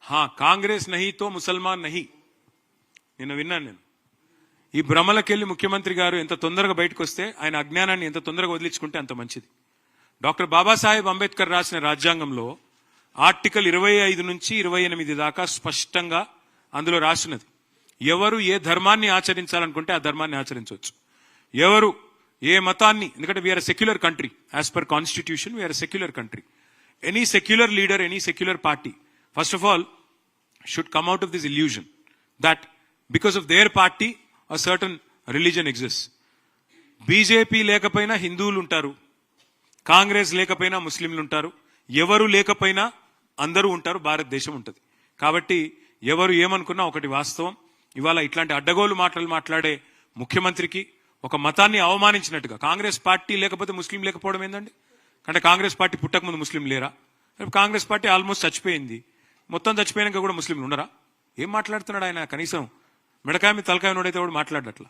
हाँ कांग्रेस नहीं तो मुसलमान नहीं నిన్న విన్నాను నేను ఈ భ్రమలకెళ్ళి ముఖ్యమంత్రి గారు ఎంత తొందరగా బయటకు వస్తే ఆయన అజ్ఞానాన్ని ఎంత తొందరగా వదిలించుకుంటే అంత మంచిది. డాక్టర్ బాబాసాహెబ్ అంబేద్కర్ రాసిన రాజ్యాంగంలో ఆర్టికల్ 25 నుంచి 28 దాకా స్పష్టంగా అందులో రాసినది ఎవరు ఏ ధర్మాన్ని ఆచరించాలనుకుంటే ఆ ధర్మాన్ని ఆచరించవచ్చు. ఎవరు ఏ మతాన్ని, ఎందుకంటే we are secular country as per constitution, we are secular country. Any secular leader, any secular party first of all should come out of this illusion that because of their party a certain religion exists. BJP లేకపోయినా హిందువులు ఉంటారు, కాంగ్రెస్ లేకపోయినా ముస్లింలు ఉంటారు, ఎవరు లేకపోయినా అందరూ ఉంటారు, భారతదేశం ఉంటుంది. కాబట్టి ఎవరు ఏమనుకున్నా ఒకటి వాస్తవం, ఇవాళ ఇట్లాంటి అడ్డగోలు మాటలు మాట్లాడే ముఖ్యమంత్రికి ఒక మతాన్ని అవమానించినట్టుగా, కాంగ్రెస్ పార్టీ లేకపోతే ముస్లిం లేకపోవడం ఏందండి? అంటే కాంగ్రెస్ పార్టీ పుట్టకముందు ముస్లిం లేరా? కాంగ్రెస్ పార్టీ ఆల్మోస్ట్ చచ్చిపోయింది, మొత్తం చచ్చిపోయినాక కూడా ముస్లింలు ఉండరా? ఏం మాట్లాడుతున్నాడు ఆయన? కనీసం మెడకాయ మీద తలకాయ నోడైతే కూడా మాట్లాడట్లా.